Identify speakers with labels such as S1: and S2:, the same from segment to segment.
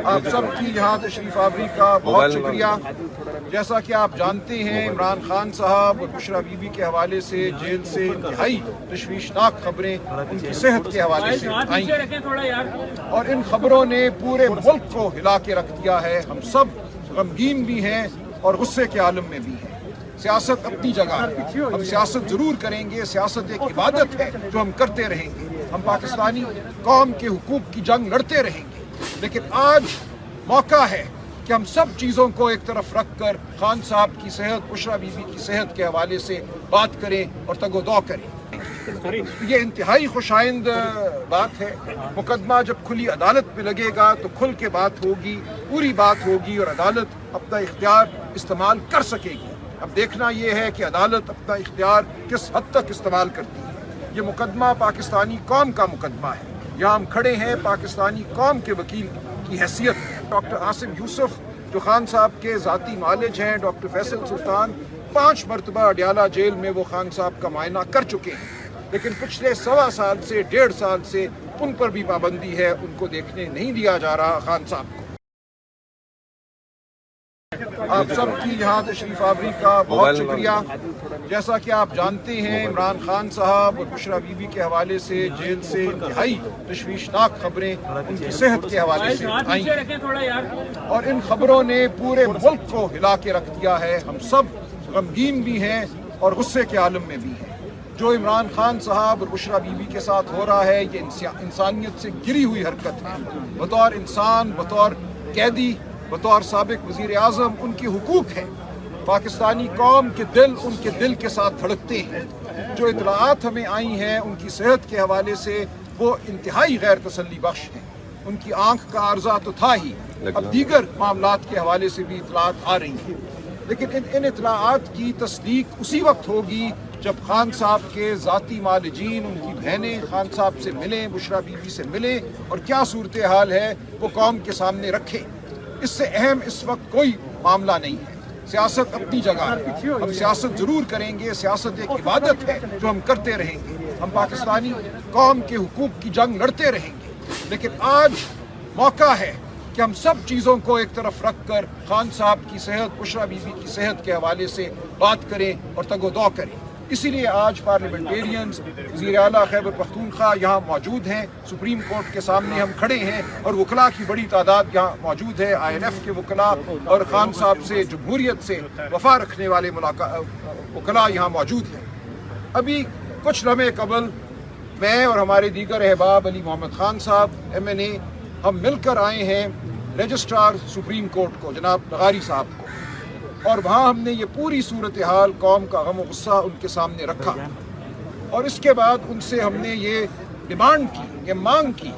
S1: آپ سب کی یہاں تشریف آوری کا بہت شکریہ۔ جیسا کہ آپ جانتے ہیں، عمران خان صاحب اور بشرا بی بی کے حوالے سے جیل سے انتہائی تشویشناک خبریں ان کی صحت کے حوالے سے آئی ہیں، اور ان خبروں نے پورے ملک کو ہلا کے رکھ دیا ہے۔ ہم سب غمگین بھی ہیں اور غصے کے عالم میں بھی ہیں۔ سیاست اپنی جگہ ہے، ہم سیاست ضرور کریں گے، سیاست ایک عبادت ہے جو ہم کرتے رہیں گے، ہم پاکستانی قوم کے حقوق کی جنگ لڑتے رہیں گے، لیکن آج موقع ہے کہ ہم سب چیزوں کو ایک طرف رکھ کر خان صاحب کی صحت، بشرا بی بی کی صحت کے حوالے سے بات کریں اور تگ و دو کریں۔ یہ انتہائی خوش آئند بات ہے۔ مقدمہ جب کھلی عدالت میں لگے گا تو کھل کے بات ہوگی، پوری بات ہوگی، اور عدالت اپنا اختیار استعمال کر سکے گی۔ اب دیکھنا یہ ہے کہ عدالت اپنا اختیار کس حد تک استعمال کرتی ہے۔ یہ مقدمہ پاکستانی قوم کا مقدمہ ہے۔ یہاں ہم کھڑے ہیں پاکستانی قوم کے وکیل کی حیثیت میں۔ ڈاکٹر عاصم یوسف جو خان صاحب کے ذاتی معالج ہیں، ڈاکٹر فیصل سلطان 5 مرتبہ اڈیالہ جیل میں وہ خان صاحب کا معائنہ کر چکے ہیں، لیکن پچھلے 1.25 سال سے 1.5 سال سے ان پر بھی پابندی ہے، ان کو دیکھنے نہیں دیا جا رہا خان صاحب کو۔ آپ سب کی یہاں تشریف آوری کا بہت شکریہ۔ جیسا کہ آپ جانتے ہیں، عمران خان صاحب اور بشرا بی بی کے حوالے سے جیل سے انتہائی تشویشناک خبریں ان کی صحت کے حوالے سے آئی ہیں، اور ان خبروں نے پورے ملک کو ہلا کے رکھ دیا ہے۔ ہم سب غمگین بھی ہیں اور غصے کے عالم میں بھی ہیں۔ جو عمران خان صاحب اور بشرا بی بی کے ساتھ ہو رہا ہے، یہ انسانیت سے گری ہوئی حرکت ہے۔ بطور انسان، بطور قیدی، بطور سابق وزیر اعظم، ان کے حقوق ہیں۔ پاکستانی قوم کے دل ان کے دل کے ساتھ دھڑکتے ہیں۔ جو اطلاعات ہمیں آئی ہیں ان کی صحت کے حوالے سے، وہ انتہائی غیر تسلی بخش ہیں۔ ان کی آنکھ کا عارضہ تو تھا ہی، اب دیگر معاملات کے حوالے سے بھی اطلاعات آ رہی ہیں، لیکن ان اطلاعات کی تصدیق اسی وقت ہوگی جب خان صاحب کے ذاتی معالجین، ان کی بہنیں خان صاحب سے ملیں، بشرا بی بی سے ملیں، اور کیا صورتحال ہے وہ قوم کے سامنے رکھیں۔ اس سے اہم اس وقت کوئی معاملہ نہیں ہے۔ سیاست اپنی جگہ ہے، ہم سیاست ضرور کریں گے، سیاست ایک عبادت ہے جو ہم کرتے رہیں گے، ہم پاکستانی قوم کے حقوق کی جنگ لڑتے رہیں گے، لیکن آج موقع ہے کہ ہم سب چیزوں کو ایک طرف رکھ کر خان صاحب کی صحت، بشرا بی بی کی صحت کے حوالے سے بات کریں اور تگ و دو کریں۔ اسی لیے آج پارلیمنٹیرینز، وزیر اعلیٰ خیبر پختونخوا یہاں موجود ہیں، سپریم کورٹ کے سامنے ہم کھڑے ہیں، اور وکلاء کی بڑی تعداد یہاں موجود ہے۔ INF کے وکلاء اور خان صاحب سے جمہوریت سے وفا رکھنے والے وکلاء یہاں موجود ہیں۔ ابھی کچھ لمحے قبل میں اور ہمارے دیگر احباب، علی محمد خان صاحب MNA، ہم مل کر آئے ہیں رجسٹرار سپریم کورٹ کو، جناب لغاری صاحب کو، اور وہاں ہم نے یہ پوری صورتحال، قوم کا غم و غصہ ان کے سامنے رکھا، اور اس کے بعد ان سے ہم نے یہ ڈیمانڈ کی، یہ مانگ کی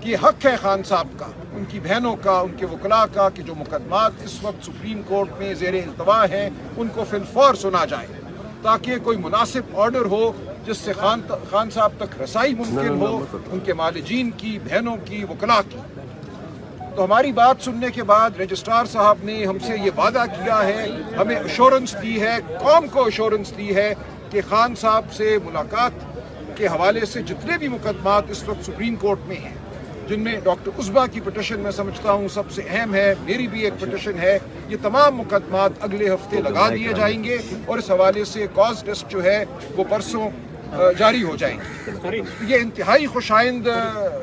S1: کہ حق ہے خان صاحب کا، ان کی بہنوں کا، ان کے وکلاء کا، کہ جو مقدمات اس وقت سپریم کورٹ میں زیر التوا ہیں ان کو فی الفور سنا جائے، تاکہ کوئی مناسب آرڈر ہو جس سے خان صاحب تک رسائی ممکن ہو، ان کے معالجین کی، بہنوں کی، وکلاء کی۔ تو ہماری بات سننے کے بعد رجسٹرار صاحب نے ہم سے یہ وعدہ کیا ہے، ہمیں ایشورنس دی ہے، قوم کو ایشورنس دی ہے کہ خان صاحب سے ملاقات کے حوالے سے جتنے بھی مقدمات اس وقت سپریم کورٹ میں ہیں، جن میں ڈاکٹر عزبہ کی پٹیشن میں سمجھتا ہوں سب سے اہم ہے، میری بھی ایک پٹیشن ہے، یہ تمام مقدمات اگلے ہفتے لگا دیے جائیں گے، اور اس حوالے سے کاز ٹیسٹ جو ہے وہ پرسوں جاری ہو جائیں گے۔ یہ انتہائی خوش آئند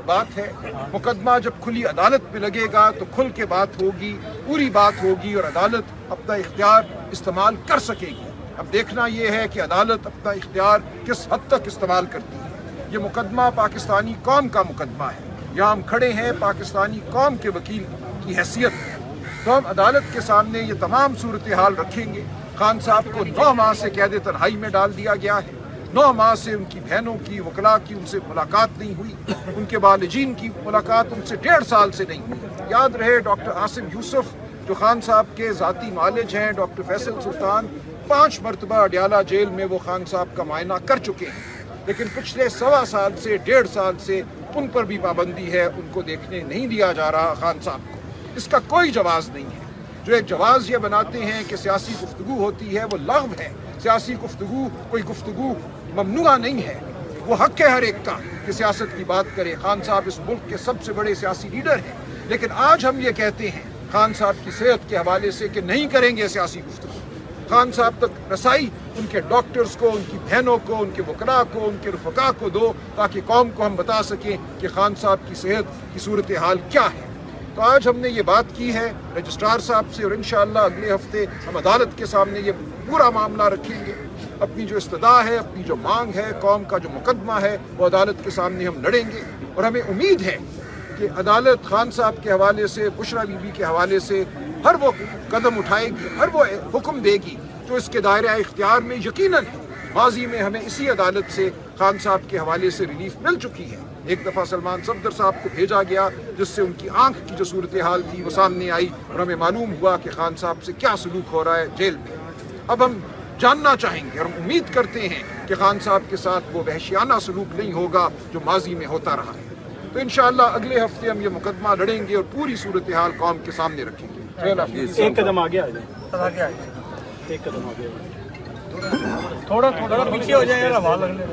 S1: بات ہے۔ مقدمہ جب کھلی عدالت میں لگے گا تو کھل کے بات ہوگی، پوری بات ہوگی، اور عدالت اپنا اختیار استعمال کر سکے گی۔ اب دیکھنا یہ ہے کہ عدالت اپنا اختیار کس حد تک استعمال کرتی ہے۔ یہ مقدمہ پاکستانی قوم کا مقدمہ ہے۔ یہاں ہم کھڑے ہیں پاکستانی قوم کے وکیل کی حیثیت میں، تو ہم عدالت کے سامنے یہ تمام صورتحال رکھیں گے۔ خان صاحب کو 9 ماہ سے قید تنہائی میں ڈال دیا گیا ہے، 9 ماہ سے ان کی بہنوں کی، وکلاء کی ان سے ملاقات نہیں ہوئی، ان کے معالجین کی ملاقات ان سے 1.5 سال سے نہیں ہوئی۔ یاد رہے ڈاکٹر عاصم یوسف جو خان صاحب کے ذاتی معالج ہیں، ڈاکٹر فیصل سلطان 5 مرتبہ اڈیالہ جیل میں وہ خان صاحب کا معائنہ کر چکے ہیں، لیکن پچھلے 1.25 سال سے 1.5 سال سے ان پر بھی پابندی ہے، ان کو دیکھنے نہیں دیا جا رہا خان صاحب کو۔ اس کا کوئی جواز نہیں ہے۔ جو ایک جواز یہ بناتے ہیں کہ سیاسی گفتگو ہوتی ہے، وہ لغو ہے۔ سیاسی گفتگو کوئی گفتگو ممنوع نہیں ہے۔ وہ حق ہے ہر ایک کا کہ سیاست کی بات کرے. خان صاحب اس ملک کے سب سے بڑے سیاسی لیڈر ہیں, لیکن آج ہم یہ کہتے ہیں خان صاحب کی صحت کے حوالے سے کہ نہیں کریں گے سیاسی گفتگو. خان صاحب تک رسائی ان کے ڈاکٹرز کو, ان کی بہنوں کو, ان کے وکلاء کو, ان کے رفقا کو دو, تاکہ قوم کو ہم بتا سکیں کہ خان صاحب کی صحت کی صورتحال کیا ہے. تو آج ہم نے یہ بات کی ہے رجسٹرار صاحب سے, اور انشاءاللہ اگلے ہفتے ہم عدالت کے سامنے یہ پورا معاملہ رکھیں گے. اپنی جو استدعا ہے, اپنی جو مانگ ہے, قوم کا جو مقدمہ ہے, وہ عدالت کے سامنے ہم لڑیں گے. اور ہمیں امید ہے کہ عدالت خان صاحب کے حوالے سے, بشرا بی بی کے حوالے سے ہر وہ قدم اٹھائے گی, ہر وہ حکم دے گی جو اس کے دائرہ اختیار میں یقیناً ہے. ماضی میں ہمیں اسی عدالت سے خان صاحب کے حوالے سے ریلیف مل چکی ہے. ایک دفعہ سلمان صفدر صاحب کو بھیجا گیا جس سے ان کی آنکھ کی جو صورتحال تھی وہ سامنے آئی, اور ہمیں معلوم ہوا کہ خان صاحب سے کیا سلوک ہو رہا ہے جیل میں. اب ہم جاننا چاہیں گے اور ہم امید کرتے ہیں کہ خان صاحب کے ساتھ وہ وحشیانہ سلوک نہیں ہوگا جو ماضی میں ہوتا رہا ہے. تو انشاءاللہ اگلے ہفتے ہم یہ مقدمہ لڑیں گے اور پوری صورتحال قوم کے سامنے رکھیں گے.
S2: ایک قدم آگے آ جائیں, ایک قدم آگے تھوڑا تھوڑا پیچھے ہو جائے, آواز لگنے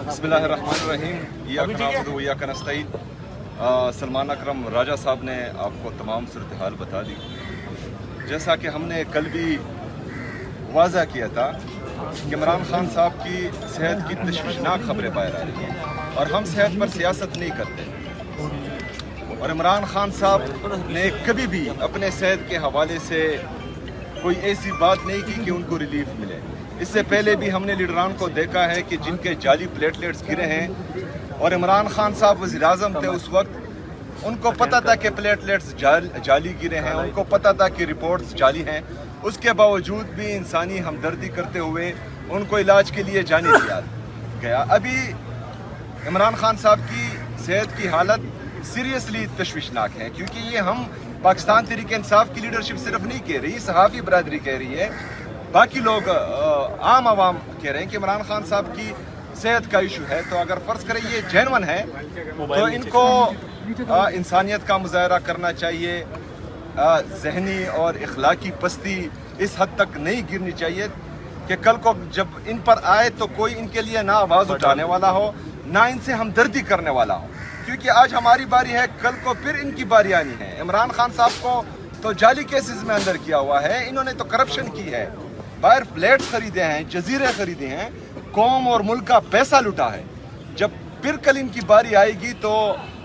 S3: بسم اللہ الرحمن الرحیم. ایاک نعبد و ایاک نستعین. سلمان اکرم راجہ صاحب نے آپ کو تمام صورتحال بتا دی. جیسا کہ ہم نے کل بھی واضح کیا تھا کہ عمران خان صاحب کی صحت کی تشویشناک خبریں باہر آ رہی ہیں, اور ہم صحت پر سیاست نہیں کرتے. اور عمران خان صاحب نے کبھی بھی اپنے صحت کے حوالے سے کوئی ایسی بات نہیں کی کہ ان کو ریلیف ملے. اس سے پہلے بھی ہم نے لیڈران کو دیکھا ہے کہ جن کے جعلی پلیٹلیٹس گرے ہیں, اور عمران خان صاحب وزیر اعظم تھے اس وقت, ان کو پتہ تھا کہ پلیٹلیٹس جعلی گرے ہیں, ان کو پتہ تھا کہ رپورٹس جعلی ہیں. اس کے باوجود بھی انسانی ہمدردی کرتے ہوئے ان کو علاج کے لیے جانے دیا گیا. ابھی عمران خان صاحب کی صحت کی حالت سیریسلی تشویشناک ہے, کیونکہ یہ ہم پاکستان تحریک انصاف کی لیڈرشپ صرف نہیں کہہ رہی, صحافی برادری کہہ رہی ہے, باقی لوگ عام عوام کہہ رہے ہیں کہ عمران خان صاحب کی صحت کا ایشو ہے. تو اگر فرض کریں یہ جینون ہے تو ان کو انسانیت کا مظاہرہ کرنا چاہیے. ذہنی اور اخلاقی پستی اس حد تک نہیں گرنی چاہیے کہ کل کو جب ان پر آئے تو کوئی ان کے لیے نہ آواز اٹھانے والا ہو, نہ ان سے ہمدردی کرنے والا ہو. کیونکہ آج ہماری باری ہے, کل کو پھر ان کی باری آنی ہے. عمران خان صاحب کو تو جعلی کیسز میں اندر کیا ہوا ہے, انہوں نے تو کرپشن کی ہے, باہر فلیٹس خریدے ہیں, جزیرے خریدے ہیں, قوم اور ملک کا پیسہ لٹا ہے. جب پھر کل ان کی باری آئے گی تو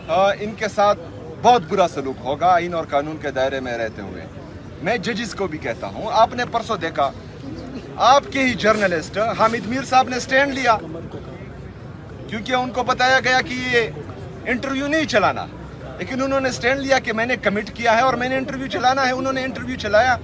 S3: ان کے ساتھ بہت برا سلوک ہوگا آئین اور قانون کے دائرے میں رہتے ہوئے. میں ججز کو بھی کہتا ہوں, آپ نے پرسوں دیکھا آپ کے ہی جرنلسٹ حامد میر صاحب نے سٹینڈ لیا, کیونکہ ان کو بتایا گیا کہ یہ انٹرویو نہیں چلانا, لیکن انہوں نے سٹینڈ لیا کہ میں نے کمٹ کیا ہے اور میں نے انٹرویو چلانا ہے. انہوں نے انٹرویو چلایا.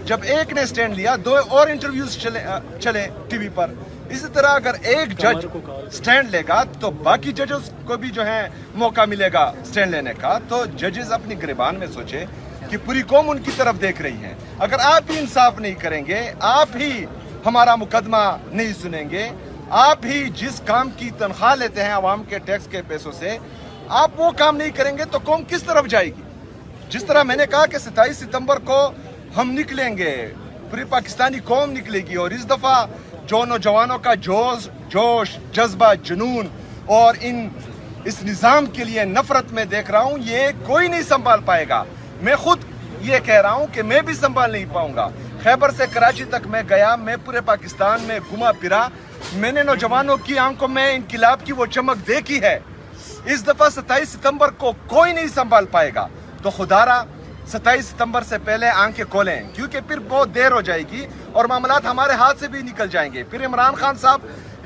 S3: جب ایک نے سٹینڈ لیا, 2 اور انٹرویوز چلے ٹی وی پر. اسی طرح اگر ایک جج سٹینڈ لے گا تو باقی ججز کو بھی جو ہے موقع ملے گا سٹینڈ لینے کا. تو ججز اپنی گریبان میں سوچے کہ پوری قوم ان کی طرف دیکھ رہی ہے. اگر آپ ہی انصاف نہیں کریں گے, آپ ہی ہمارا مقدمہ نہیں سنیں گے, آپ ہی جس کام کی تنخواہ لیتے ہیں عوام کے ٹیکس کے پیسوں سے, آپ وہ کام نہیں کریں گے تو قوم کس طرف جائے گی؟ جس طرح میں نے کہا کہ 27 ستمبر کو ہم نکلیں گے, پوری پاکستانی قوم نکلے گی, اور اس دفعہ جو نوجوانوں کا جوش, جذبہ, جنون اور اس نظام کے لیے نفرت میں دیکھ رہا ہوں, یہ کوئی نہیں سنبھال پائے گا. میں خود یہ کہہ رہا ہوں کہ میں بھی سنبھال نہیں پاؤں گا. خیبر سے کراچی تک میں گیا, میں پورے پاکستان میں گھما پھرا, میں نے نوجوانوں کی آنکھوں میں انقلاب کی وہ چمک دیکھی ہے. اس دفعہ 27 ستمبر کو کوئی نہیں سنبھال پائے گا. تو خدا را 27 ستمبر سے پہلے آنکھیں کھولیں, کیونکہ پھر بہت دیر ہو جائے گی اور معاملات ہمارے ہاتھ سے بھی نکل جائیں گے. پھر عمران خان صاحب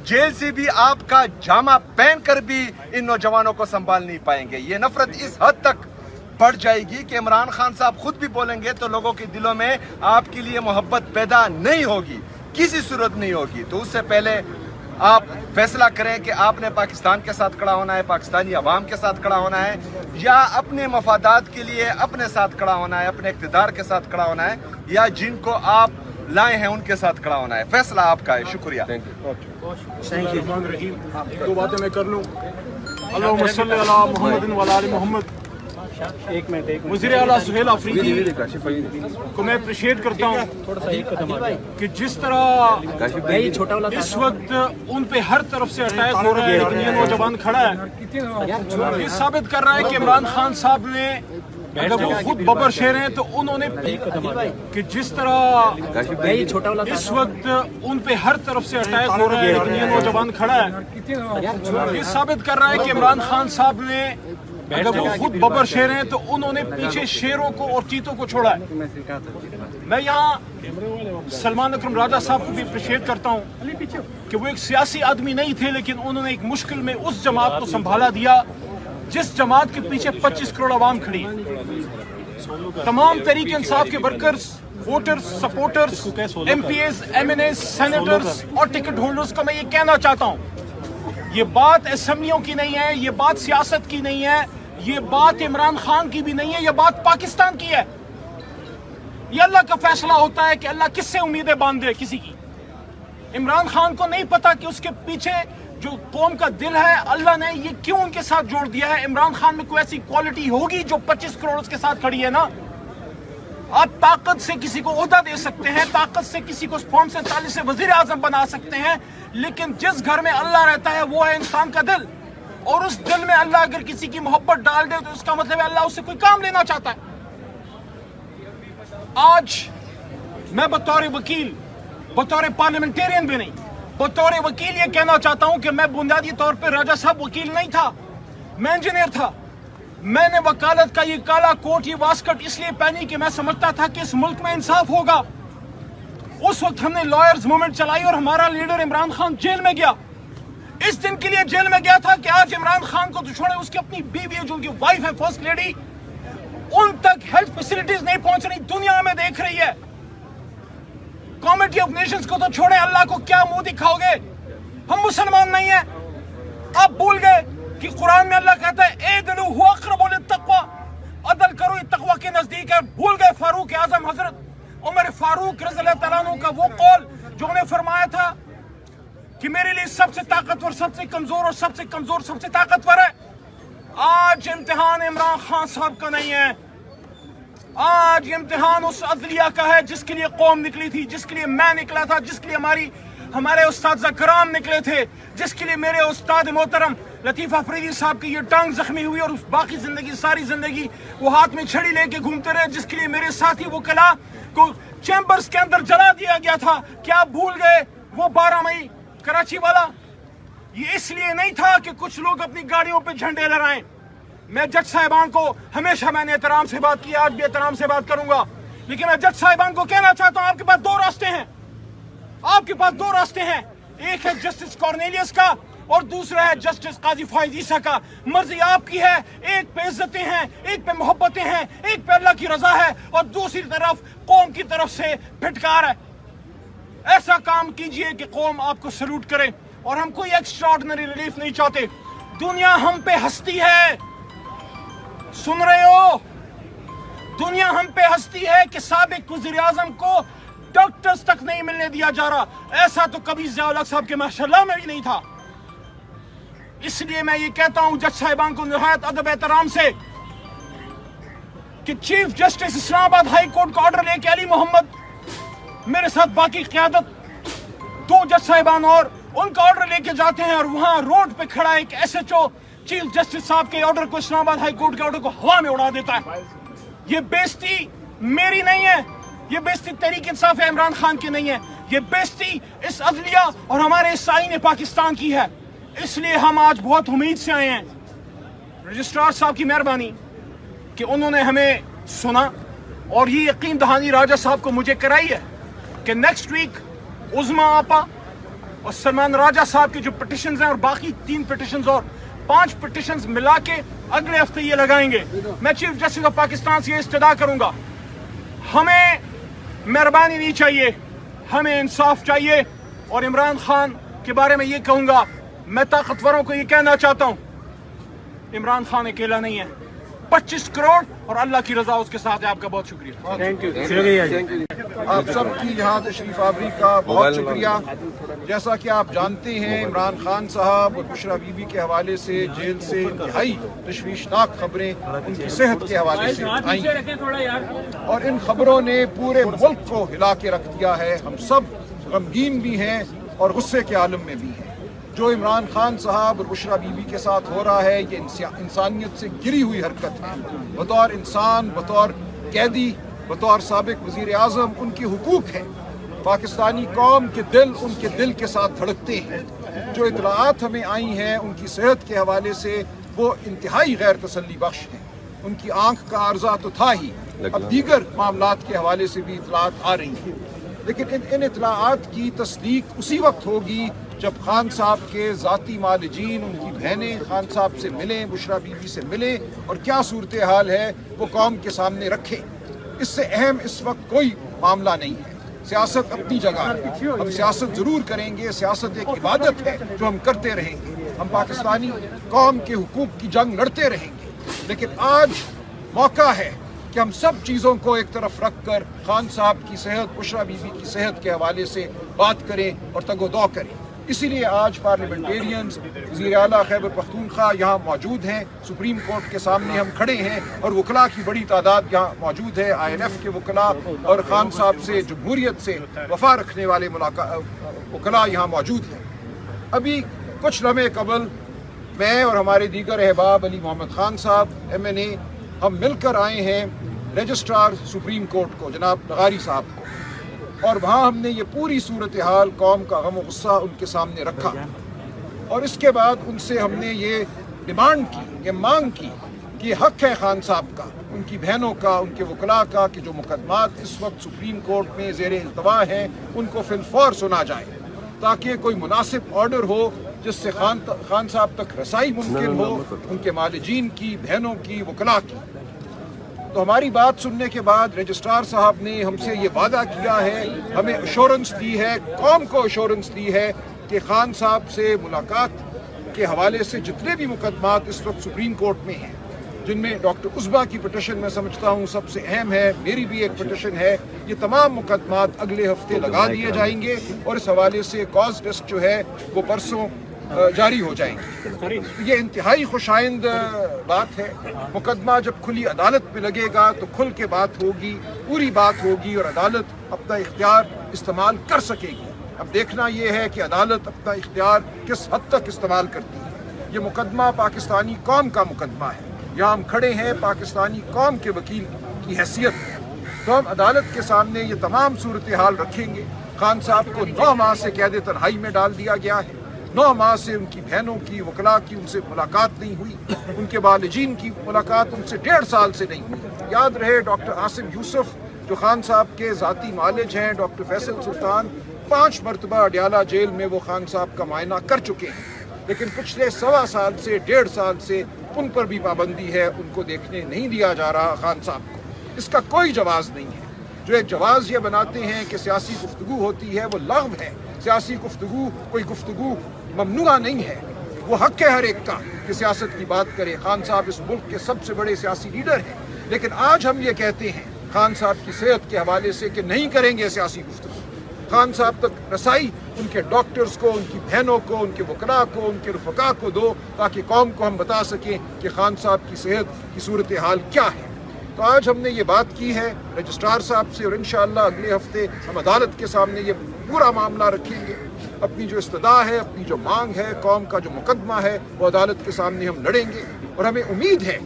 S3: جیل سے بھی آپ کا جامع پہن کر بھی ان نوجوانوں کو سنبھال نہیں پائیں گے. یہ نفرت اس حد تک بڑھ جائے گی کہ عمران خان صاحب خود بھی بولیں گے تو لوگوں کے دلوں میں آپ کے لیے محبت پیدا نہیں ہوگی, کسی صورت نہیں ہوگی. تو اس سے پہلے آپ فیصلہ کریں کہ آپ نے پاکستان کے ساتھ کھڑا ہونا ہے, پاکستانی عوام کے ساتھ کھڑا ہونا ہے, یا اپنے مفادات کے لیے اپنے ساتھ کھڑا ہونا ہے, اپنے اقتدار کے ساتھ کھڑا ہونا ہے, یا جن کو آپ لائے ہیں ان کے ساتھ کھڑا ہونا ہے. فیصلہ آپ کا ہے. شکریہ.
S2: دو باتیں میں کر لوں. اللہم صلی علی محمد و علی محمد. वज़ीर आला सुहेल अफरीदी को मैं अप्रिशिएट करता हूँ कि जिस तरह इस वक्त उन पे हर तरफ से अटैक हो रहा है, लेकिन ये नौजवान खड़ा है, ये साबित कर रहा है कि इमरान खान साहब ने, अगर वो खुद बबर शेर हैं तो उन्होंने कि जिस तरह इस वक्त उन पे हर तरफ से अटैक हो रहा है, लेकिन ये नौजवान खड़ा है, ये साबित कर रहा है कि इमरान खान साहब ने, अगर वो खुद बबर शेर हैं तो उन्होंने पीछे शेरों को और चीतों को छोड़ा है। मैं यहाँ सलमान अकरम राजा साहब को भी अप्रिशिएट करता हूँ कि वो एक सियासी आदमी नहीं थे, लेकिन उन्होंने एक मुश्किल में उस जमात को संभाला दिया जिस जमात के पीछे 25 करोड़ आवाम खड़ी है। तमाम तरीके इंसाफ के workers, voters, supporters, MPS, MNS, senators और टिकट होल्डर्स को मैं ये कहना चाहता हूँ, ये बात असेंबलियों की नहीं है, ये बात सियासत की नहीं है, ये बात इमरान खान की भी नहीं है, ये बात पाकिस्तान की है। ये अल्लाह का फैसला होता है कि अल्लाह किससे उम्मीदें बांधे किसी की। इमरान खान को नहीं पता कि उसके पीछे जो कौम का दिल है, अल्लाह ने ये क्यों उनके साथ जोड़ दिया है। इमरान खान में कोई ऐसी क्वालिटी होगी जो 25 करोड़ उसके साथ खड़ी है ना। आप ताकत से किसी को ओहदा दे सकते हैं, ताकत से किसी को फॉर्म 47 से वजीर आजम बना सकते हैं, लेकिन जिस घर में अल्लाह रहता है वो है इंसान का दिल, और उस दिल में अल्लाह अगर किसी की मोहब्बत डाल दे तो उसका मतलब है अल्लाह उससे कोई काम लेना चाहता है। आज मैं बतौर वकील, बतौर पार्लियामेंटेरियन भी नहीं, बतौर वकील ये कहना चाहता हूं कि मैं बुनियादी तौर पर राजा साहब वकील नहीं था, मैं इंजीनियर था। मैंने वकालत का ये काला कोट, ये वास्कट इसलिए पहनी कि मैं समझता था कि इस मुल्क में इंसाफ होगा। उस वक्त हमने लॉयर्स मूवमेंट चलाई और हमारा लीडर इमरान खान जेल में गया। इस दिन के लिए जेल में गया था कि आज इमरान खान को तो छोड़े, उसकी अपनी बीवी है जो उनकी वाइफ है फर्स्ट लेडी, उन तक हेल्थ फैसिलिटीज नहीं पहुंच रही, दुनिया में देख रही है। कमेटी ऑफ नेशंस को तो छोड़े, अल्लाह को क्या मुंह दिखाओगे? हम मुसलमान नहीं है। आप भूल गए कि कुरान में अल्लाह कहता है एदलु हुवा अक़रबु लित्तक़वा, अदल करो ये तक़वा के नजदीक है। भूल गए फारूक आजम हजरत उमर फारूक रज़ियल्लाहु तआला अन्हु का वो कौल जो उन्हें फरमाया था कि मेरे लिए सबसे ताकतवर सबसे कमजोर और सबसे कमजोर सबसे ताकतवर है। आज इम्तिहान इमरान खान साहब का नहीं है, आज इम्तिहान उस अदलिया का है जिसके लिए कौम निकली थी, जिसके लिए मैं निकला था, जिसके लिए हमारे उस्ताद कराम निकले थे, जिसके लिए मेरे उस्ताद मोहतरम लतीफ़ अफरीदी साहब की ये टांग जख्मी हुई और बाकी जिंदगी, सारी जिंदगी वो हाथ में छड़ी लेके घूमते रहे, जिसके लिए मेरे साथी वो कला को चैम्बर्स के अंदर जला दिया गया था। क्या आप भूल गए वो 12 मई कराची वाला? ये इसलिए नहीं था कि कुछ लोग अपनी गाड़ियों पे झंडे लहराएं। मैं जज साहिबान को हमेशा मैंने एहतराम से बात की, आज भी एहतराम से बात करूंगा, लेकिन मैं जज साहिबान को कहना चाहता हूं आपके पास दो रास्ते हैं, आपके पास दो रास्ते हैं। एक है जस्टिस कॉर्नेलियस का और दूसरा है जस्टिस काजी फाइज ईसा का। मर्जी आपकी है, एक पे इज्जतें हैं, एक पे मोहब्बतें हैं, एक पे अल्लाह की रजा है और दूसरी तरफ कौम की तरफ से फिटकार है। ऐसा काम कीजिए कि कौम आपको सल्यूट करे। और हम कोई एक्स्ट्राऑर्डिनरी रिलीफ नहीं चाहते। दुनिया हम पे हंसती है, सुन रहे हो? दुनिया हम पे हंसती है कि साबिक वज़ीर आज़म को डॉक्टर्स तक नहीं मिलने दिया जा रहा। ऐसा तो कभी ज़िया-उल-हक साहब के माशाअल्लाह में भी नहीं था। इसलिए मैं ये कहता हूं जज साहिबान को निहायत अदब एहतराम से कि chief justice Islamabad high court का ऑर्डर लेके अली मोहम्मद, मेरे साथ बाकी क़यादत दो जज साहिबान और उनका ऑर्डर लेके जाते हैं और वहां रोड पे खड़ा एक एसएचओ चीफ जस्टिस साहब के ऑर्डर को, इस्लामाबाद हाई कोर्ट के ऑर्डर को हवा में उड़ा देता है। ये बेइज्जती मेरी नहीं है, ये बेइज्जती तहरीक इंसाफ है इमरान खान की नहीं है, ये बेइज्जती इस अदलिया और हमारे इस आईन पाकिस्तान की है। इसलिए हम आज बहुत उम्मीद से आए हैं रजिस्ट्रार साहब की मेहरबानी कि उन्होंने हमें सुना और ये यकीन दहानी राजा साहब को मुझे कराई है कि नेक्स्ट वीक उज़्मा आपा और सलमान राजा साहब के जो पिटिशंस हैं और बाकी 3 पिटिशंस और 5 पिटिशंस मिला के अगले हफ्ते ये लगाएंगे। मैं चीफ जस्टिस ऑफ पाकिस्तान से ये इस्तदा करूंगा, हमें मेहरबानी नहीं चाहिए, हमें इंसाफ चाहिए। और इमरान खान के बारे में ये कहूंगा, मैं ताकतवरों को ये कहना चाहता हूं, इमरान खान अकेला नहीं है, 25 करोड़ और अल्लाह की रजा उसके साथ है। आपका बहुत शुक्रिया।
S4: Thank you.
S1: आप सबकी यहाँ तशरीफ आवरी का बहुत शुक्रिया। जैसा कि आप जानते हैं, इमरान खान साहब और बुशरा बीबी के हवाले से जेल से इंतहाई तशवीशनाक खबरें उनकी सेहत के हवाले से आई हैं और इन खबरों ने पूरे मुल्क को हिला के रख दिया है। हम सब गमगीन भी हैं और गुस्से के आलम में भी हैं। जो इमरान खान साहब और बुशरा बीबी के साथ हो रहा है, ये इंसानियत से गिरी हुई हरकत है। बतौर इंसान, बतौर कैदी, बतौर साबिक वज़ीर आज़म उनके हुकूक हैं। पाकिस्तानी कौम के दिल उनके दिल के साथ धड़कते हैं। जो इतलाआत हमें आई हैं उनकी सेहत के हवाले से, वो इंतहाई गैर तसल्ली बख्श हैं। उनकी आँख का अर्जा तो था ही, अब दीगर मामलात के हवाले से भी इतलाआत आ रही हैं। लेकिन इन इतलाआत की तस्दीक उसी वक्त होगी जब खान साहब के ज़ाती मालिजीन, उनकी बहनें खान साहब से मिलें, बुशरा बीबी से मिलें और क्या सूरत हाल है वो कौम के सामने रखें। इससे अहम इस वक्त कोई मामला नहीं है। सियासत अपनी जगह है, हम सियासत ज़रूर करेंगे। सियासत एक इबादत है जो हम करते रहेंगे। हम पाकिस्तानी कौम के हुकूक की जंग लड़ते रहेंगे। लेकिन आज मौका है कि हम सब चीज़ों को एक तरफ रख कर खान साहब की सेहत, बुशरा बीबी की सेहत के हवाले से बात करें और तगोदौ करें। इसीलिए आज पार्लियामेंटेरियंस, वज़ीर आला खैबर पख्तूनख्वा यहाँ मौजूद हैं। सुप्रीम कोर्ट के सामने हम खड़े हैं और वकला की बड़ी तादाद यहाँ मौजूद है। INF के वकला और खान साहब से जमहूरियत से वफा रखने वाले वकला यहाँ मौजूद हैं। अभी कुछ लम्हे कबल मैं और हमारे दीगर अहबाब अली मोहम्मद खान साहब MNA हम मिलकर आए हैं रजिस्ट्रार सुप्रीम कोर्ट को, जनाब लगारी साहब को, और वहाँ हमने ये पूरी सूरत हाल, कौम का गम और गुस्सा उनके सामने रखा। और इसके बाद उनसे हमने ये डिमांड की, ये मांग की कि हक़ है खान साहब का, उनकी बहनों का, उनके वकला का कि जो मुकदमात इस वक्त सुप्रीम कोर्ट में ज़ेर इल्तवा हैं उनको फिलफौर सुना जाए, ताकि कोई मुनासिब ऑर्डर हो जिससे खान साहब तक रसाई मुमकिन हो, उनके मालिजीन की, बहनों की, वकला की। तो हमारी बात सुनने के बाद रजिस्ट्रार साहब ने हमसे ये वादा किया है, हमें एश्योरेंस दी है, कौम को एश्योरेंस दी है कि खान साहब से मुलाकात के हवाले से जितने भी मुकदमात इस वक्त सुप्रीम कोर्ट में हैं, जिनमें डॉक्टर उस्बा की पिटिशन मैं समझता हूँ सबसे अहम है, मेरी भी एक पिटिशन है, ये तमाम मुकदमात अगले हफ्ते लगा दिए जाएंगे और इस हवाले से कॉज टेस्ट जो है वो परसों जारी हो जाएंगे। ये इंतहाई खुशाइंद बात है। मुकदमा जब खुली अदालत में लगेगा तो खुल के बात होगी, पूरी बात होगी और अदालत अपना इख्तियार इस्तेमाल कर सकेगी। अब देखना ये है कि अदालत अपना इख्तियार किस हद तक इस्तेमाल करती है। ये मुकदमा पाकिस्तानी कौम का मुकदमा है। यहाँ हम खड़े हैं पाकिस्तानी कौम के वकील की हैसियत में, तो हम अदालत के सामने ये तमाम सूरत हाल रखेंगे। खान साहब को 9 माह से कैद तन्हाई में डाल दिया गया है। 9 माह से उनकी बहनों की, वकला की उनसे मुलाकात नहीं हुई, उनके वालिजीन की मुलाकात उनसे 1.5 साल से नहीं हुई। याद रहे डॉक्टर आसिम यूसुफ जो खान साहब के ज़ाती मालिज हैं, डॉक्टर फैसल सुल्तान 5 मरतबा अडियाला जेल में वो खान साहब का मायना कर चुके हैं, लेकिन पिछले 1.25 साल से, 1.5 साल से उन पर भी पाबंदी है, उनको देखने नहीं दिया जा रहा खान साहब को। इसका कोई जवाज़ नहीं है। जो एक जवाज़ ये बनाते हैं कि सियासी गुफ्तगू होती है, वो लग़्व है। सियासी गुफ्तगू कोई गुफ्तगू ममनुआ नहीं है। वो हक़ है हर एक का कि सियासत की बात करे। खान साहब इस मुल्क के सबसे बड़े सियासी लीडर हैं, लेकिन आज हम ये कहते हैं खान साहब की सेहत के हवाले से कि नहीं करेंगे सियासी गुफ्तगू। खान साहब तक रसाई उनके डॉक्टर्स को, उनकी बहनों को, उनके वकला को, उनके रफ़का को दो, ताकि कौम को हम बता सकें कि खान साहब की सेहत की सूरत हाल क्या है। तो आज हमने ये बात की है रजिस्ट्रार साहब से और इंशाअल्लाह अगले हफ्ते हम अदालत के सामने ये पूरा मामला रखेंगे। अपनी जो इस्तदा है, अपनी जो मांग है, कौम का जो मुकदमा है, वो अदालत के सामने हम लड़ेंगे। और हमें उम्मीद है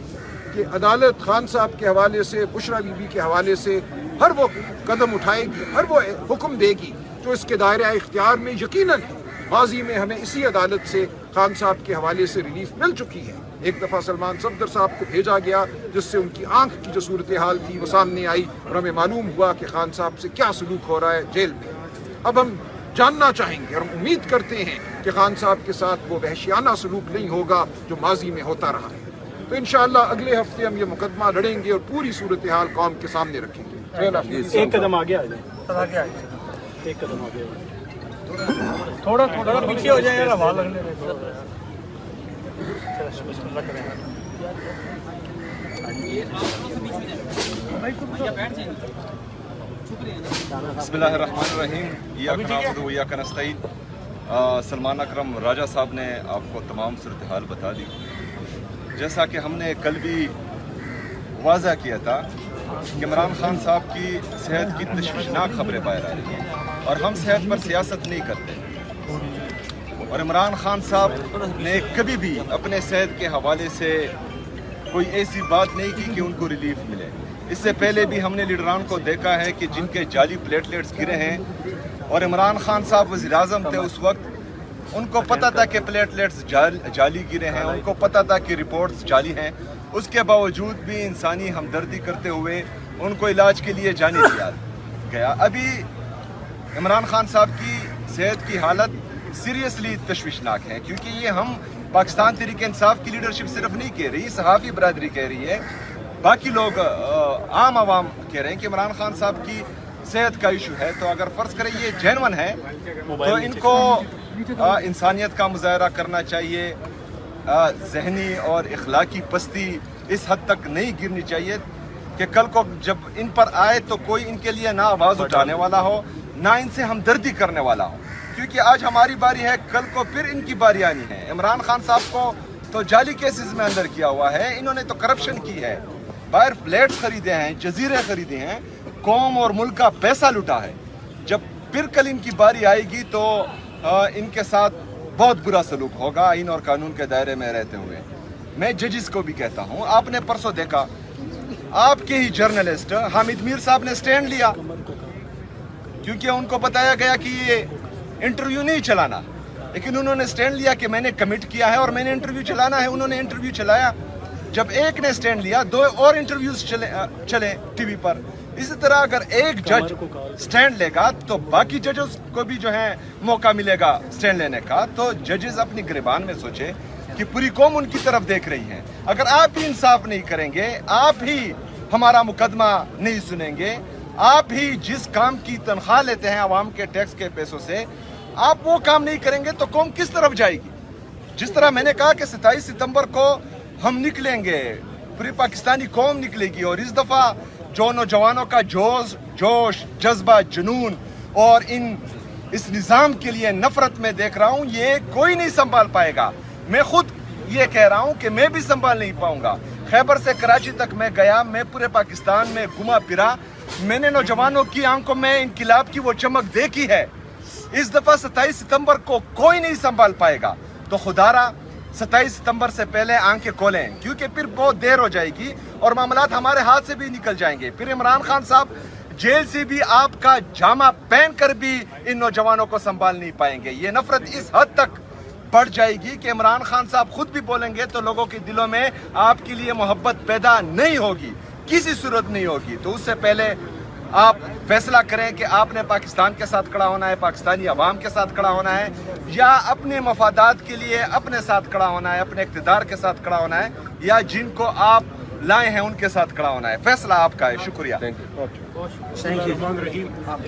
S1: कि अदालत खान साहब के हवाले से, बुशरा बीबी के हवाले से हर वो कदम उठाएगी, हर वो हुक्म देगी जो इसके दायरा इख्तियार में यकीनन है। माजी में हमें इसी अदालत से खान साहब के हवाले से रिलीफ मिल चुकी है। एक दफ़ा सलमान सफदर साहब को भेजा गया, जिससे उनकी आंख की जो सूरत हाल थी वो सामने आई और हमें मालूम हुआ कि खान साहब से क्या सलूक हो रहा है जेल में। अब हम जानना चाहेंगे और हम उम्मीद करते हैं कि खान साहब के साथ वो वहशियाना सलूक नहीं होगा जो माजी में होता रहा है। तो इंशाअल्लाह अगले हफ्ते हम ये मुकदमा लड़ेंगे और पूरी सूरत हाल कौम के सामने रखेंगे।
S4: एक कदम आगे आ जाए, एक कदम आगे थोड़ा पीछे हो जाए यार, हवा लगने
S3: बिस्मिल्लाहिर्रहमानिर्रहीम। इय्याका नअबुदु व इय्याका नस्तईन। सलमान अकरम राजा साहब ने आपको तमाम सूरत हाल बता दी। जैसा कि हमने कल भी वाज़ा किया था कि इमरान खान साहब की सेहत की तशवीशनाक खबरें बाहर आ रही हैं और हम सेहत पर सियासत नहीं करते। और इमरान खान साहब ने कभी भी अपने सेहत के हवाले से कोई ऐसी बात नहीं की कि उनको रिलीफ मिले। इससे पहले भी हमने लीडरान को देखा है कि जिनके जाली प्लेटलेट्स गिरे हैं और इमरान खान साहब वज़ीर-ए-आज़म थे उस वक्त, उनको पता था कि प्लेटलेट्स जाली गिरे हैं, उनको पता था कि रिपोर्ट्स जाली हैं, उसके बावजूद भी इंसानी हमदर्दी करते हुए उनको इलाज के लिए जाने दिया गया। अभी इमरान खान साहब की सेहत की हालत सीरियसली तशवीशनाक है, क्योंकि ये हम पाकिस्तान तहरीक इंसाफ की लीडरशिप सिर्फ नहीं कह रही, सहाफ़ी बरादरी कह रही है, बाकी लोग आम आवाम कह रहे हैं कि इमरान खान साहब की सेहत का इशू है। तो अगर फ़र्ज़ करें ये जेन्युइन है तो इनको इंसानियत का मुजाहरा करना चाहिए। ज़हनी और इखलाकी पस्ती इस हद तक नहीं गिरनी चाहिए कि कल को जब इन पर आए तो कोई इनके लिए ना आवाज़ उठाने वाला हो, ना इनसे हमदर्दी करने वाला हो। क्योंकि आज हमारी बारी है, कल को फिर इनकी बारी आनी है। इमरान खान साहब को तो जाली केसेस में अंदर किया हुआ है, इन्होंने तो करप्शन की है, बाहर फ्लैट्स खरीदे हैं, जजीरे खरीदे हैं, कौम और मुल्क का पैसा लुटा है। जब फिर कल इनकी बारी आएगी तो इनके साथ बहुत बुरा सलूक होगा आइन और कानून के दायरे में रहते हुए। मैं जजिस को भी कहता हूँ, आपने परसों देखा आपके ही जर्नलिस्ट हामिद मीर साहब ने स्टैंड लिया, क्योंकि उनको बताया गया कि ये इंटरव्यू नहीं चलाना, लेकिन उन्होंने स्टैंड लिया कि मैंने कमिट किया है और मैंने इंटरव्यू चलाना है। उन्होंने इंटरव्यू चलाया। जब एक ने स्टैंड लिया, 2 और इंटरव्यूज चले टीवी पर। इसी तरह अगर एक जज स्टैंड लेगा तो बाकी जजेस को भी जो है मौका मिलेगा स्टैंड लेने का। तो जजेस अपनी गिरबान में सोचे कि पूरी कौम उनकी तरफ देख रही है। अगर आप ही इंसाफ नहीं करेंगे, आप ही हमारा मुकदमा नहीं सुनेंगे, आप ही जिस काम की तनख्वाह लेते हैं आवाम के टैक्स के पैसों से, आप वो काम नहीं करेंगे तो कौम किस तरफ जाएगी। जिस तरह मैंने कहा कि 27 सितंबर को हम निकलेंगे, पूरी पाकिस्तानी कौम निकलेगी, और इस दफ़ा जो नौजवानों का जोश जज्बा जुनून और इस निज़ाम के लिए नफरत में देख रहा हूँ, ये कोई नहीं संभाल पाएगा। मैं खुद ये कह रहा हूँ कि मैं भी संभाल नहीं पाऊंगा। खैबर से कराची तक मैं गया, मैं पूरे पाकिस्तान में घुमा फिरा, मैंने नौजवानों की आंखों में इंकिलाब की वो चमक देखी है। इस दफ़ा 27 सितंबर को कोई नहीं संभाल पाएगा। तो खुदारा 27 सितंबर से पहले आंखें खोलें, क्योंकि फिर बहुत देर हो जाएगी और मामलात हमारे हाथ से भी निकल जाएंगे। फिर इमरान खान साहब जेल से भी आपका जामा पहन कर भी इन नौजवानों को संभाल नहीं पाएंगे। ये नफरत इस हद तक बढ़ जाएगी कि इमरान खान साहब खुद भी बोलेंगे तो लोगों के दिलों में आपके लिए मोहब्बत पैदा नहीं होगी, किसी सूरत नहीं होगी। तो उससे पहले आप फैसला करें कि आपने पाकिस्तान के साथ खड़ा होना है, पाकिस्तानी अवाम के साथ खड़ा होना है, या अपने मफादात के लिए अपने साथ खड़ा होना है, अपने इक़्तिदार के साथ खड़ा होना है, या जिनको आप लाए हैं उनके साथ खड़ा होना है। फैसला आपका है। शुक्रिया।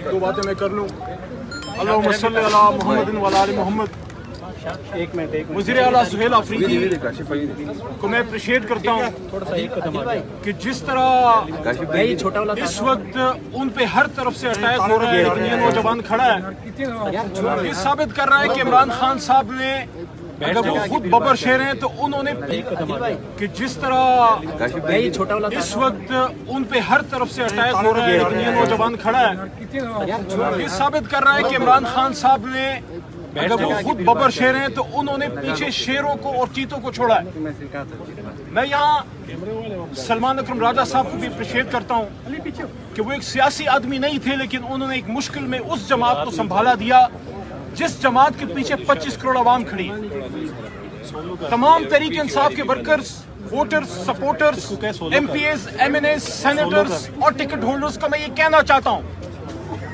S2: दो बातें मैं कर लूँ। अल्लाहुम्मा सल्ली अला मुहम्मदिन व अला आलि मुहम्मद।
S4: एक मिनट
S2: वज़ीर आला सुहेल अफरीदी को मैं अप्रिशिएट करता हूँ कि जिस तरह इस वक्त उन पे हर तरफ से अटैक हो रहा है, लेकिन ये नौजवान खड़ा है, ये साबित कर रहा है कि इमरान खान साहब ने, अगर वो खुद बबर शेर हैं तो उन्होंने कि जिस तरह इस वक्त उन पे हर तरफ से अटैक हो रहा है, लेकिन ये नौजवान खड़ा है, ये साबित कर रहा है कि इमरान खान साहब ने, अगर वो खुद बबर शेर हैं तो उन्होंने पीछे शेरों को और चीतों को छोड़ा है। मैं यहाँ सलमान अकरम राजा साहब को भी अप्रिशिएट करता हूँ कि वो एक सियासी आदमी नहीं थे, लेकिन उन्होंने एक मुश्किल में उस जमात को संभाला दिया जिस जमात के पीछे 25 करोड़ आवाम खड़ी है। तमाम तहरीक इंसाफ के workers, voters, supporters, MPs, MNAs, senators और टिकट होल्डर्स को मैं ये कहना चाहता हूँ,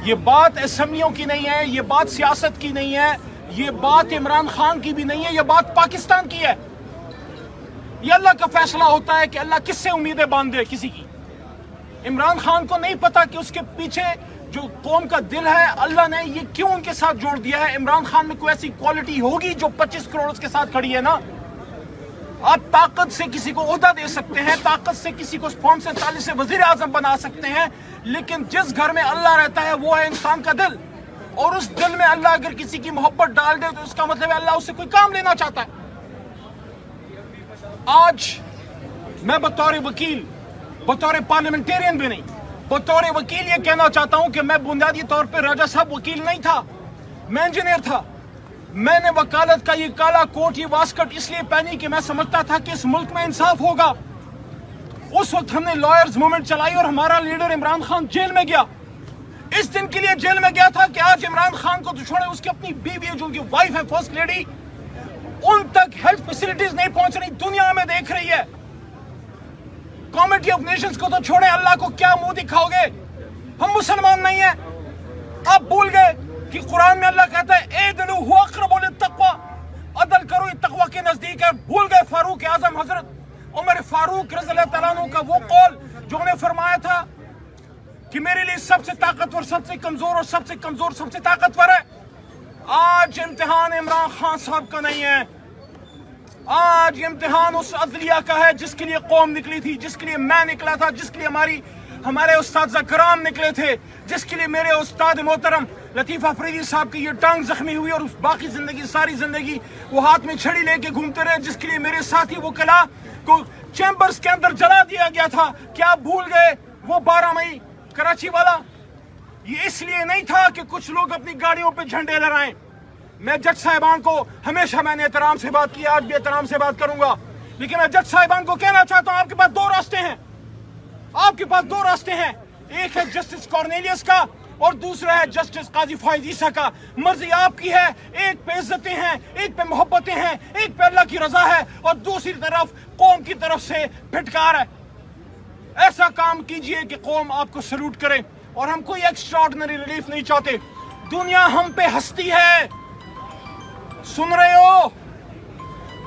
S2: ये बात असेंबलियों की नहीं है, ये बात सियासत की नहीं है, ये बात इमरान खान की भी नहीं है, ये बात पाकिस्तान की है। ये अल्लाह का फैसला होता है कि अल्लाह किससे उम्मीदें बांध दे किसी की। इमरान खान को नहीं पता कि उसके पीछे जो कौम का दिल है, अल्लाह ने ये क्यों उनके साथ जोड़ दिया है। इमरान खान में कोई ऐसी क्वालिटी होगी जो 25 करोड़ उसके साथ खड़ी है ना। आप ताकत से किसी को ओहदा दे सकते हैं, ताकत से किसी को फॉर्म 47 से वजीर आजम बना सकते हैं, लेकिन जिस घर में अल्लाह रहता है वो है इंसान का दिल, और उस दिल में अल्लाह अगर किसी की मोहब्बत डाल दे तो उसका मतलब है अल्लाह उससे कोई काम लेना चाहता है। आज मैं बतौर वकील, बतौर पार्लियामेंटेरियन भी नहीं, बतौर वकील ये कहना चाहता हूं कि मैं बुनियादी तौर पर राजा साहब वकील नहीं था, मैं इंजीनियर था। मैंने वकालत का ये काला कोट, ये वास्कट इसलिए पहनी कि मैं समझता था कि इस मुल्क में इंसाफ होगा। उस वक्त हमने लॉयर्स मूवमेंट चलाई और हमारा लीडर इमरान खान जेल में गया। इस दिन के लिए जेल में गया था कि आज इमरान खान को तो छोड़े, उसकी अपनी बीवी है जो उनकी वाइफ है फर्स्ट लेडी, उन तक हेल्थ फैसिलिटीज नहीं पहुंच रही, दुनिया में देख रही है। कमेटी ऑफ नेशंस को तो छोड़े, अल्लाह को क्या मुंह दिखाओगे? हम मुसलमान नहीं है। आप भूल गए कि कुरान में अल्लाह कहता है एदलु हुवा अक़रबु लित्तक़वा, अदल करो ये तक़वा के नजदीक है। भूल गए फारूक आजम हजरत उमर फारूक रज़ियल्लाहु तआला अन्हु का वो कौल जो उन्हें फरमाया था कि मेरे लिए सबसे ताकतवर सबसे कमजोर और सबसे कमजोर सबसे ताकतवर है। आज इम्तिहान इमरान खान साहब का नहीं है, आज इम्तिहान उस अदलिया का है जिसके लिए कौम निकली थी, जिसके लिए मैं निकला था, जिसके लिए हमारे उस्ताद कराम निकले थे, जिसके लिए मेरे उस्ताद मोहतरम लतीफ़ अफरीदी साहब की ये टांग जख्मी हुई और बाकी जिंदगी सारी जिंदगी वो हाथ में छड़ी लेके घूमते रहे, जिसके लिए मेरे साथी वकला को चैम्बर्स के अंदर जला दिया गया था। क्या आप भूल गए वो 12 मई कराची वाला? ये इसलिए नहीं था कि कुछ लोग अपनी गाड़ियों पे झंडे लहराएं। मैं जज साहिबान को हमेशा मैंने एहतराम से बात की, आज भी एहतराम से बात करूंगा, लेकिन मैं जज साहिबान को कहना चाहता हूं आपके पास दो रास्ते हैं, आपके पास दो रास्ते हैं। एक है जस्टिस कॉर्नेलियस का और दूसरा है जस्टिस काजी फाइज ईसा का। मर्जी आपकी है, एक पे इज्जतें हैं, एक पे मोहब्बतें हैं, एक पे अल्लाह की रजा है और दूसरी तरफ कौम की तरफ से फिटकार है। ऐसा काम कीजिए कि कौम आपको सल्यूट करे। और हम कोई एक्स्ट्राऑर्डिनरी रिलीफ नहीं चाहते। दुनिया हम पे हंसती है, सुन रहे हो?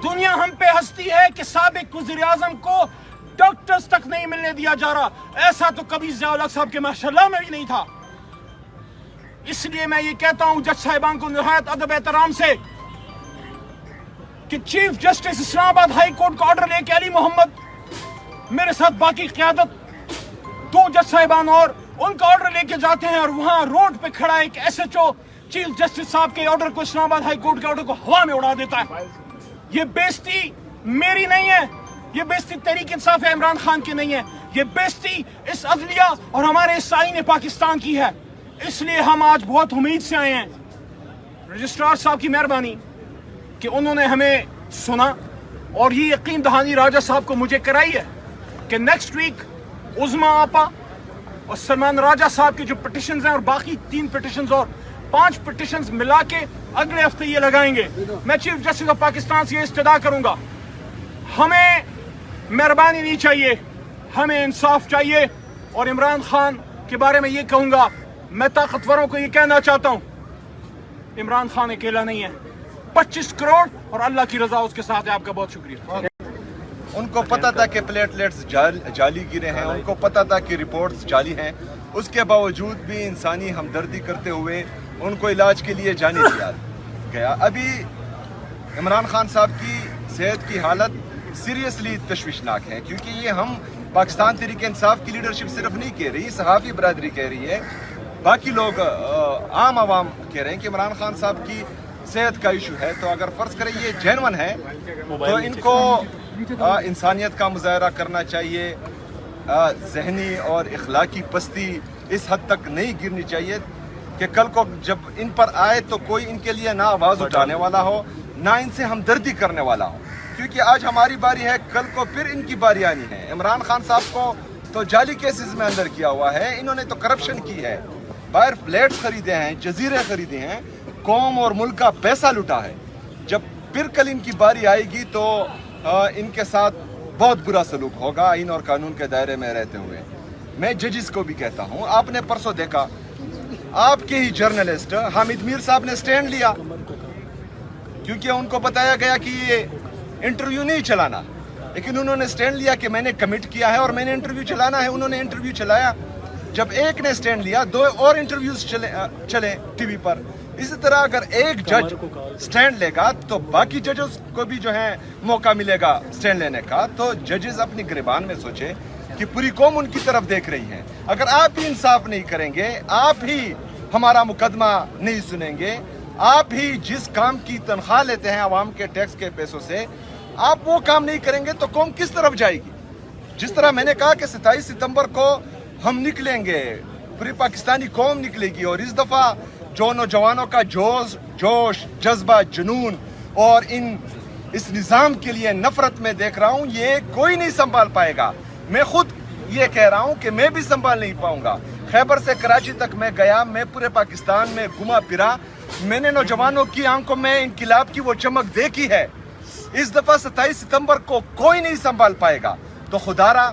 S2: दुनिया हम पे हंसती है कि साबिक वज़ीर आज़म को डॉक्टर्स तक नहीं मिलने दिया जा रहा। ऐसा तो कभी ज़िया-उल हक साहब के माशाअल्लाह में भी नहीं था। इसलिए मैं ये कहता हूं जज साहिबान को निहायत अदब एहतराम से कि chief justice Islamabad high court का ऑर्डर लेके अली मोहम्मद मेरे साथ बाकी क़यादत दो जज साहिबान और उनका ऑर्डर लेके जाते हैं और वहां रोड पे खड़ा एक SHO चीफ जस्टिस साहब के ऑर्डर को, इस्लामाबाद हाई कोर्ट के ऑर्डर को हवा में उड़ा देता है। ये बेइज्जती मेरी नहीं है, ये बेइज्जती तहरीक इंसाफ इमरान खान की नहीं है, ये बेइज्जती इस अदलिया और हमारे इस आईन पाकिस्तान की है। इसलिए हम आज बहुत उम्मीद से आए हैं रजिस्ट्रार साहब की मेहरबानी कि उन्होंने हमें सुना और ये यकीन दहानी राजा साहब को मुझे कराई है कि नेक्स्ट वीक उज़्मा आपा और सलमान राजा साहब के जो पिटिशंस हैं और बाकी 3 पिटिशंस और 5 पिटिशंस मिला के अगले हफ्ते ये लगाएंगे। मैं चीफ जस्टिस ऑफ पाकिस्तान से ये इस्तदा करूंगा, हमें मेहरबानी नहीं चाहिए, हमें इंसाफ चाहिए। और इमरान खान के बारे में ये कहूंगा, मैं ताकतवरों को ये कहना चाहता हूं, इमरान खान अकेला नहीं है, 25 करोड़ और अल्लाह की रजा उसके साथ है। आपका बहुत शुक्रिया।
S3: उनको पता था कि प्लेटलेट्स जाली गिरे हैं, उनको पता था कि रिपोर्ट्स जाली हैं, उसके बावजूद भी इंसानी हमदर्दी करते हुए उनको इलाज के लिए जाने दिया गया। अभी इमरान खान साहब की सेहत की हालत सीरियसली तशवीशनाक है, क्योंकि ये हम पाकिस्तान तहरीक इंसाफ की लीडरशिप सिर्फ नहीं कह रही, सहाफ़ी बरादरी कह रही है, बाकी लोग आम आवाम कह रहे हैं कि इमरान खान साहब की सेहत का इशू है। तो अगर फ़र्ज़ करें ये जेन्युइन है तो इनको इंसानियत का मुजाहरा करना चाहिए, जहनी और इखलाकी पस्ती इस हद तक नहीं गिरनी चाहिए कि कल को जब इन पर आए तो कोई इनके लिए ना आवाज़ उठाने वाला हो, ना इनसे हमदर्दी करने वाला हो। क्योंकि आज हमारी बारी है, कल को फिर इनकी बारी आनी है। इमरान खान साहब को तो जाली केसेस में अंदर किया हुआ है, इन्होंने तो करप्शन की है, बाहर फ्लैट्स खरीदे हैं, जजीरे खरीदे हैं, कौम और मुल्क का पैसा लुटा है। जब फिर कल इनकी बारी आएगी तो इनके साथ बहुत बुरा सलूक होगा आइन और कानून के दायरे में रहते हुए। मैं जजिस को भी कहता हूँ, आपने परसों देखा आपके ही जर्नलिस्ट हामिद मीर साहब ने स्टैंड लिया, क्योंकि उनको बताया गया कि ये इंटरव्यू नहीं चलाना, लेकिन उन्होंने स्टैंड लिया कि मैंने कमिट किया है और मैंने इंटरव्यू चलाना है। उन्होंने इंटरव्यू चलाया جب ایک نے سٹینڈ لیا 2 اور انٹرویوز چلے ٹی وی پر. اسی طرح اگر ایک جج سٹینڈ لے گا تو باقی ججز کو بھی جو ہے موقع ملے گا سٹینڈ لینے کا. تو ججز اپنی گریبان میں سوچے کہ پوری قوم ان کی طرف دیکھ رہی ہے. اگر آپ ہی انصاف نہیں کریں گے, آپ ہی ہمارا مقدمہ نہیں سنیں گے, آپ ہی جس کام کی تنخواہ لیتے ہیں عوام کے ٹیکس کے پیسوں سے, آپ وہ کام نہیں کریں گے تو قوم کس طرف جائے گی؟ جس طرح میں نے کہا کہ 27 ستمبر کو ہم نکلیں گے, پوری پاکستانی قوم نکلے گی, اور اس دفعہ جو نوجوانوں کا جوش, جذبہ, جنون اور اس نظام کے لیے نفرت میں دیکھ رہا ہوں, یہ کوئی نہیں سنبھال پائے گا. میں خود یہ کہہ رہا ہوں کہ میں بھی سنبھال نہیں پاؤں گا. خیبر سے کراچی تک میں گیا, میں پورے پاکستان میں گھما پھرا, میں نے نوجوانوں کی آنکھوں میں انقلاب کی وہ چمک دیکھی ہے. اس دفعہ 27 ستمبر کو کوئی نہیں سنبھال پائے گا. تو خدا را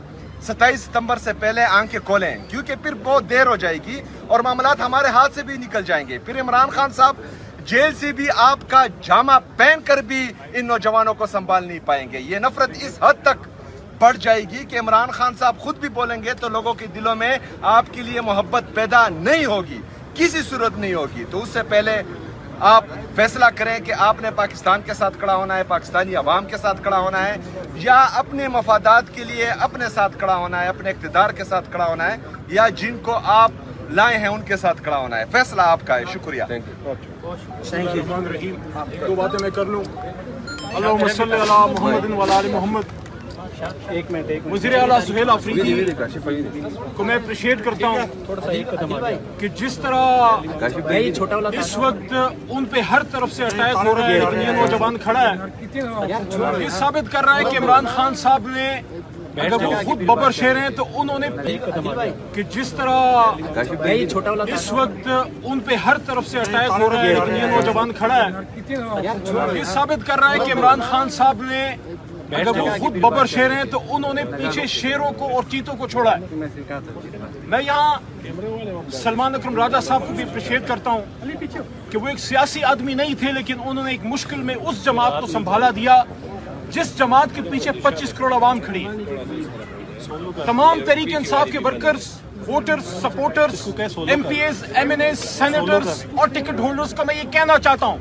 S3: 27 ستمبر سے پہلے آنکھیں کھولیں, کیونکہ پھر بہت دیر ہو جائے گی اور معاملات ہمارے ہاتھ سے بھی نکل جائیں گے. پھر عمران خان صاحب جیل سے بھی آپ کا جامع پہن کر بھی ان نوجوانوں کو سنبھال نہیں پائیں گے. یہ نفرت اس حد تک بڑھ جائے گی کہ عمران خان صاحب خود بھی بولیں گے تو لوگوں کے دلوں میں آپ کے لیے محبت پیدا نہیں ہوگی, کسی صورت نہیں ہوگی. تو اس سے پہلے آپ فیصلہ کریں کہ آپ نے پاکستان کے ساتھ کھڑا ہونا ہے, پاکستانی عوام کے ساتھ کھڑا ہونا ہے, یا اپنے مفادات کے لیے اپنے ساتھ کھڑا ہونا ہے, اپنے اقتدار کے ساتھ کھڑا ہونا ہے, یا جن کو آپ لائے ہیں ان کے ساتھ کھڑا ہونا ہے. فیصلہ آپ کا ہے. شکریہ.
S2: الرحمن الرحیم. 2 باتیں میں کر لوں. اللہم صلی علی محمد و علی آل محمد.
S4: ایک منٹ
S2: وزیر اعلیٰ سہیل آفریدی کو میں اپریشیٹ کرتا ہوں کہ جس طرح اس وقت ان پہ ہر طرف سے اٹیک ہو رہا ہے, لیکن یہ نوجوان کھڑا ہے, یہ ثابت کر رہا ہے کہ عمران خان صاحب نے, اگر وہ خود ببر شیر ہیں تو انہوں نے کہ جس طرح اس وقت ان پہ ہر طرف سے اٹیک ہو رہا ہے, لیکن یہ نوجوان کھڑا ہے, یہ ثابت کر رہا ہے کہ عمران خان صاحب نے, اگر وہ خود ببر شیر ہیں تو انہوں نے پیچھے شیروں کو اور چیتوں کو چھوڑا ہے. میں یہاں سلمان اکرم راجہ صاحب کو بھی اپریشیٹ کرتا ہوں کہ وہ ایک سیاسی آدمی نہیں تھے, لیکن انہوں نے ایک مشکل میں اس جماعت کو سنبھالا دیا جس جماعت کے پیچھے 25 کروڑ عوام کھڑی ہے. تمام تحریک انصاف کے workers, voters, supporters, M P As, M N As, senators اور ٹکٹ ہولڈرز کو میں یہ کہنا چاہتا ہوں,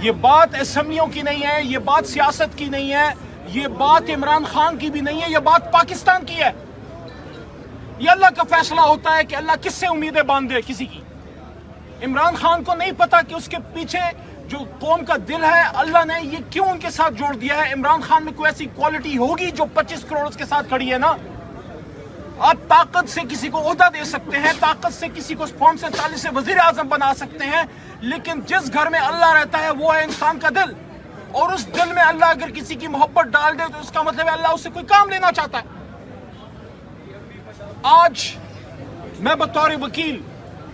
S2: یہ بات اسمبلیوں کی نہیں ہے, یہ بات سیاست کی نہیں ہے, یہ بات عمران خان کی بھی نہیں ہے, یہ بات پاکستان کی ہے. یہ اللہ کا فیصلہ ہوتا ہے کہ اللہ کس سے امیدیں باندھ دے کسی کی. عمران خان کو نہیں پتا کہ اس کے پیچھے جو قوم کا دل ہے, اللہ نے یہ کیوں ان کے ساتھ جوڑ دیا ہے. عمران خان میں کوئی ایسی کوالٹی ہوگی جو 25 کروڑ اس کے ساتھ کھڑی ہے نا. آپ طاقت سے کسی کو عہدہ دے سکتے ہیں, طاقت سے کسی کو فارم 47 سے وزیر اعظم بنا سکتے ہیں, لیکن جس گھر میں اللہ رہتا ہے وہ ہے انسان کا دل, اور اس دل میں اللہ اگر کسی کی محبت ڈال دے تو اس کا مطلب ہے اللہ اس سے کوئی کام لینا چاہتا ہے. آج میں بطور وکیل,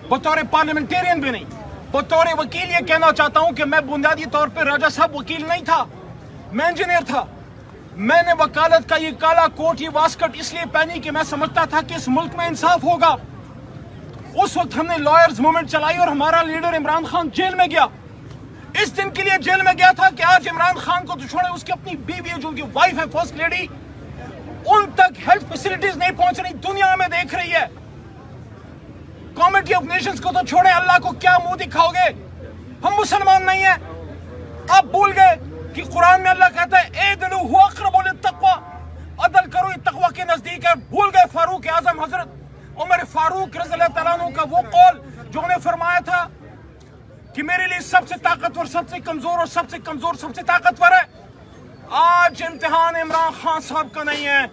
S2: بطور پارلیمنٹیرین بھی نہیں, بطور وکیل یہ کہنا چاہتا ہوں کہ میں بنیادی طور پہ راجہ صاحب وکیل نہیں تھا, میں انجینئر تھا. میں نے وکالت کا یہ کالا کوٹ, یہ واسکٹ اس لیے پہنی کہ میں سمجھتا تھا کہ اس ملک میں انصاف ہوگا. اس وقت ہم نے لائرز موومنٹ چلائی اور ہمارا لیڈر عمران خان جیل میں گیا. اس دن کے لیے جیل میں گیا تھا کہ آج عمران خان کو تو چھوڑے, اس کی اپنی بیوی ہے جو ان کی وائف ہے فرسٹ لیڈی, ان تک ہیلتھ فیسلٹیز نہیں پہنچ رہی, دنیا میں دیکھ رہی ہے. کمیٹی آف نیشنز کو تو چھوڑے, اللہ کو کیا منہ دکھاؤ گے؟ ہم مسلمان نہیں ہیں. آپ بھول گئے کہ قرآن میں اللہ کہتا ہے اعدلوا هو اقرب للتقوی, عدل کرو یہ تقوی کے نزدیک ہے. بھول گئے فاروق اعظم حضرت عمر فاروق رضی اللہ تعالیٰ عنہ کا وہ قول جو انہیں فرمایا تھا کہ میرے لیے سب سے طاقتور سب سے کمزور اور سب سے کمزور سب سے طاقتور ہے. آج امتحان عمران خان صاحب کا نہیں ہے,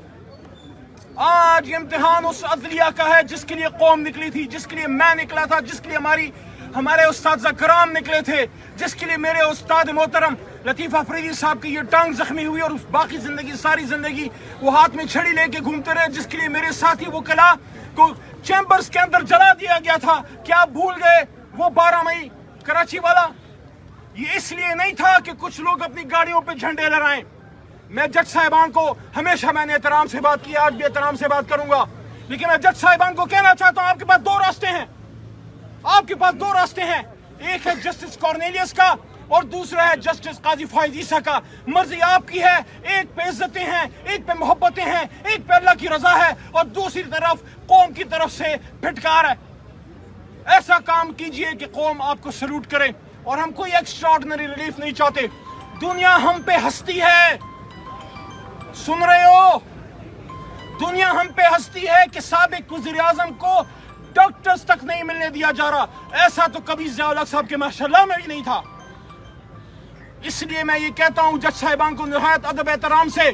S2: آج امتحان اس عدلیہ کا ہے جس کے لیے قوم نکلی تھی, جس کے لیے میں نکلا تھا, جس کے لیے ہمارے استاد کرام نکلے تھے, جس کے لیے میرے استاد محترم لطیف آفریدی صاحب کی یہ ٹانگ زخمی ہوئی اور باقی زندگی ساری زندگی وہ ہاتھ میں چھڑی لے کے گھومتے رہے, جس کے لیے میرے ساتھی وکلا کو چیمبرز کے اندر جلا دیا گیا تھا. کیا آپ بھول گئے وہ 12 مئی کراچی والا؟ یہ اس لیے نہیں تھا کہ کچھ لوگ اپنی گاڑیوں پہ جھنڈے لہرائیں. میں جج صاحبان کو ہمیشہ میں نے احترام سے بات کی, آج بھی احترام سے بات کروں گا, لیکن میں جج صاحبان کو کہنا چاہتا ہوں آپ کے پاس 2 راستے ہیں, آپ کے پاس 2 راستے ہیں. ایک ہے جسٹس کارنیلیس کا, اور دوسرا ہے جسٹس قاضی فائز عیسیٰ کا. مرضی آپ کی ہے, ایک پہ عزتیں ہیں, ایک پہ محبتیں ہیں, ایک پہ اللہ کی رضا ہے, اور دوسری طرف قوم کی طرف سے پھٹکار ہے. ایسا کام کیجئے کہ قوم آپ کو سلوٹ کرے, اور ہم کوئی ایکسٹراڈنری ریلیف نہیں چاہتے. دنیا ہم پہ ہنستی ہے, سن رہے ہو, دنیا ہم پہ ہنستی ہے کہ سابق وزیر اعظم کو ڈاکٹرز تک نہیں ملنے دیا جا رہا. ایسا تو کبھی ضیاء الحق صاحب کے ماشاءاللہ میں بھی نہیں تھا. اس لیے میں یہ کہتا ہوں جج صاحبان کو نہایت ادب احترام سے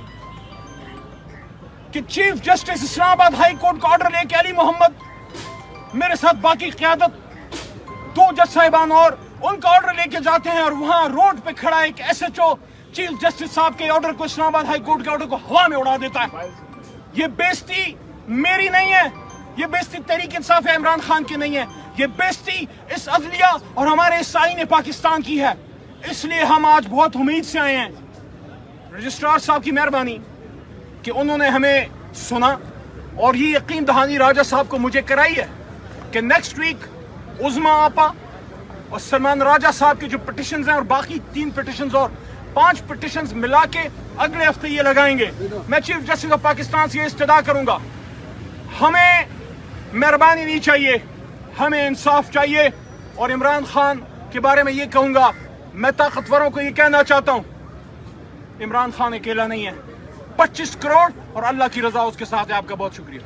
S2: کہ چیف جسٹس اسلام آباد ہائی کورٹ کا آرڈر لے کے علی محمد, میرے ساتھ باقی قیادت 2 جج صاحبان اور ان کا آرڈر لے کے جاتے ہیں, اور وہاں روڈ پہ کھڑا ایک S H O chief justice صاحب کے آرڈر کو, اسلام آباد ہائی کورٹ کے آرڈر کو ہوا میں اڑا دیتا ہے. یہ بےزتی میری نہیں ہے, یہ بےزتی تحریک انصاف عمران خان کی نہیں ہے, یہ بےزتی اس عدلیہ اور ہمارے اس آئین پاکستان کی ہے. اس لیے ہم آج بہت امید سے آئے ہیں رجسٹرار صاحب کی مہربانی کہ انہوں نے ہمیں سنا, اور یہ یقین دہانی راجہ صاحب کو مجھے کرائی ہے کہ نیکسٹ ویک عظما آپا اور سلمان راجہ صاحب کے جو پٹیشنز ہیں, اور باقی 3 پٹیشنز اور 5 پٹیشنز ملا کے اگلے ہفتے یہ لگائیں گے. میں چیف جسٹس آف پاکستان سے یہ استدعا کروں گا, ہمیں مہربانی نہیں چاہیے, ہمیں انصاف چاہیے. اور عمران خان کے بارے میں یہ کہوں گا, میں طاقتوروں کو یہ کہنا چاہتا ہوں, عمران خان اکیلا نہیں ہے, 25 کروڑ اور اللہ کی رضا اس کے ساتھ ہے. آپ کا بہت شکریہ.